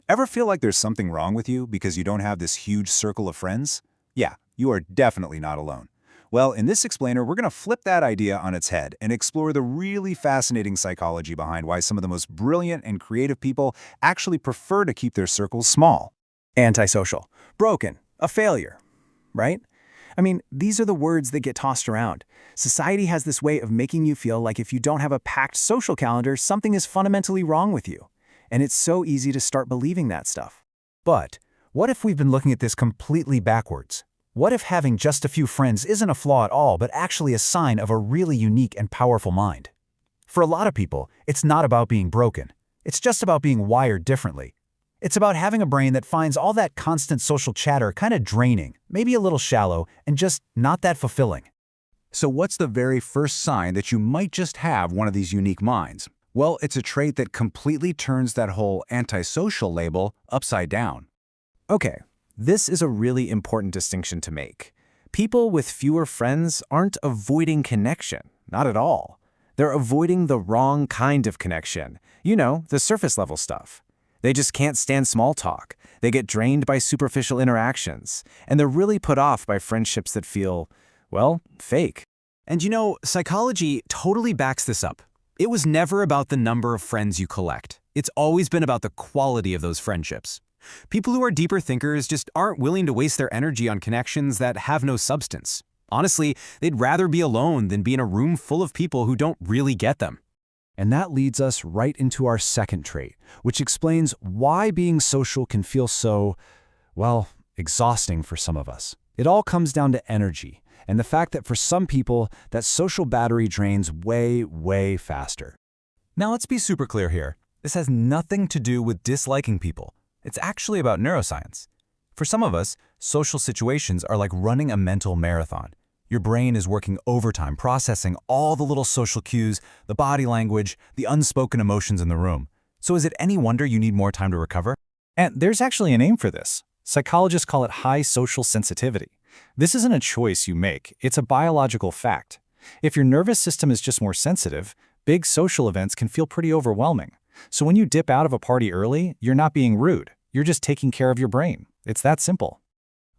Ever feel like there's something wrong with you because you don't have this huge circle of friends? Yeah, you are definitely not alone. Well, in this explainer, we're going to flip that idea on its head and explore the really fascinating psychology behind why some of the most brilliant and creative people actually prefer to keep their circles small. Antisocial, broken, a failure, right? I mean, these are the words that get tossed around. Society has this way of making you feel like if you don't have a packed social calendar, something is fundamentally wrong with you. And it's so easy to start believing that stuff. But what if we've been looking at this completely backwards? What if having just a few friends isn't a flaw at all, but actually a sign of a really unique and powerful mind? For a lot of people, it's not about being broken. It's just about being wired differently. It's about having a brain that finds all that constant social chatter kind of draining, maybe a little shallow, and just not that fulfilling. So what's the very first sign that you might just have one of these unique minds? Well, it's a trait that completely turns that whole antisocial label upside down. Okay, this is a really important distinction to make. People with fewer friends aren't avoiding connection, not at all. They're avoiding the wrong kind of connection. You know, the surface level stuff. They just can't stand small talk. They get drained by superficial interactions. And they're really put off by friendships that feel, well, fake. And you know, psychology totally backs this up. It was never about the number of friends you collect. It's always been about the quality of those friendships. People who are deeper thinkers just aren't willing to waste their energy on connections that have no substance. Honestly, they'd rather be alone than be in a room full of people who don't really get them. And that leads us right into our second trait, which explains why being social can feel so, well, exhausting for some of us. It all comes down to energy, and the fact that for some people, that social battery drains way, way faster. Now let's be super clear here. This has nothing to do with disliking people. It's actually about neuroscience. For some of us, social situations are like running a mental marathon. Your brain is working overtime, processing all the little social cues, the body language, the unspoken emotions in the room. So is it any wonder you need more time to recover? And there's actually a name for this. Psychologists call it high social sensitivity. This isn't a choice you make, it's a biological fact. If your nervous system is just more sensitive, big social events can feel pretty overwhelming. So when you dip out of a party early, you're not being rude. You're just taking care of your brain. It's that simple.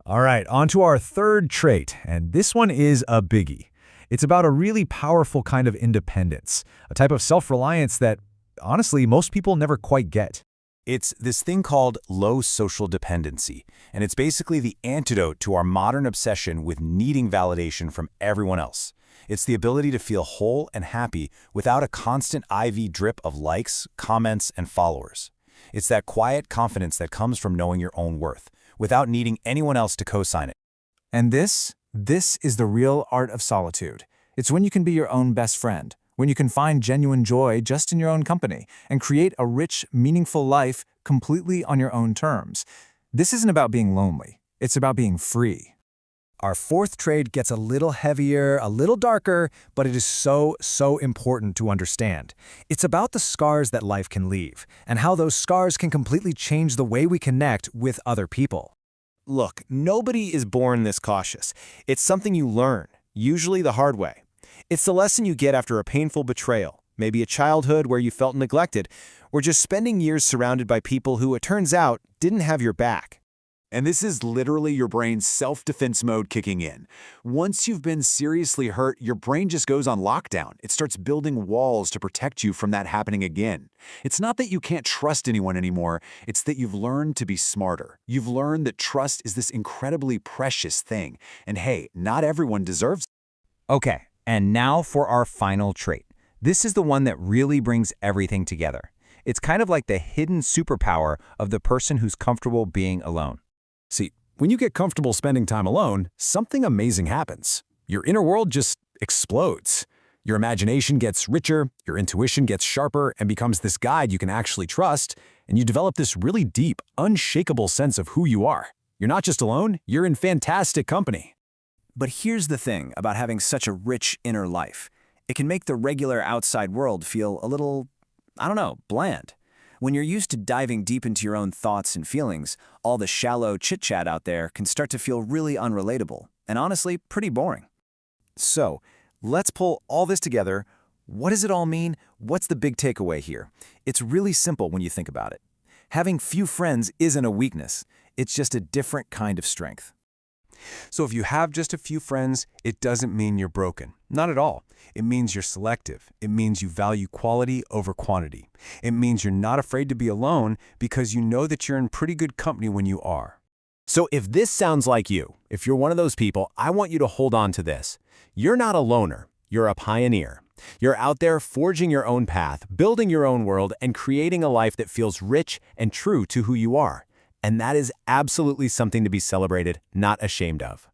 All right, on to our third trait, and this one is a biggie. It's about a really powerful kind of independence, a type of self-reliance that, honestly, most people never quite get. It's this thing called low social dependency, and it's basically the antidote to our modern obsession with needing validation from everyone else. It's the ability to feel whole and happy without a constant IV drip of likes, comments, and followers. It's that quiet confidence that comes from knowing your own worth, without needing anyone else to co-sign it. And this is the real art of solitude. It's when you can be your own best friend, when you can find genuine joy just in your own company and create a rich, meaningful life completely on your own terms. This isn't about being lonely. It's about being free. Our fourth trait gets a little heavier, a little darker, but it is so important to understand. It's about the scars that life can leave, and how those scars can completely change the way we connect with other people. Look, nobody is born this cautious. It's something you learn, usually the hard way. It's the lesson you get after a painful betrayal, maybe a childhood where you felt neglected, or just spending years surrounded by people who, it turns out, didn't have your back. And this is literally your brain's self-defense mode kicking in. Once you've been seriously hurt, your brain just goes on lockdown. It starts building walls to protect you from that happening again. It's not that you can't trust anyone anymore, it's that you've learned to be smarter. You've learned that trust is this incredibly precious thing. And hey, not everyone deserves it. Okay, and now for our final trait. This is the one that really brings everything together. It's kind of like the hidden superpower of the person who's comfortable being alone. See, when you get comfortable spending time alone, something amazing happens. Your inner world just explodes. Your imagination gets richer, your intuition gets sharper and becomes this guide you can actually trust, and you develop this really deep, unshakable sense of who you are. You're not just alone, you're in fantastic company. But here's the thing about having such a rich inner life. It can make the regular outside world feel a little, bland. When you're used to diving deep into your own thoughts and feelings, all the shallow chit-chat out there can start to feel really unrelatable, and honestly, pretty boring. So, let's pull all this together. What does it all mean? What's the big takeaway here? It's really simple when you think about it. Having few friends isn't a weakness. It's just a different kind of strength. So if you have just a few friends, it doesn't mean you're broken. Not at all. It means you're selective. It means you value quality over quantity. It means you're not afraid to be alone because you know that you're in pretty good company when you are. So if this sounds like you, if you're one of those people, I want you to hold on to this. You're not a loner. You're a pioneer. You're out there forging your own path, building your own world, and creating a life that feels rich and true to who you are. And that is absolutely something to be celebrated, not ashamed of.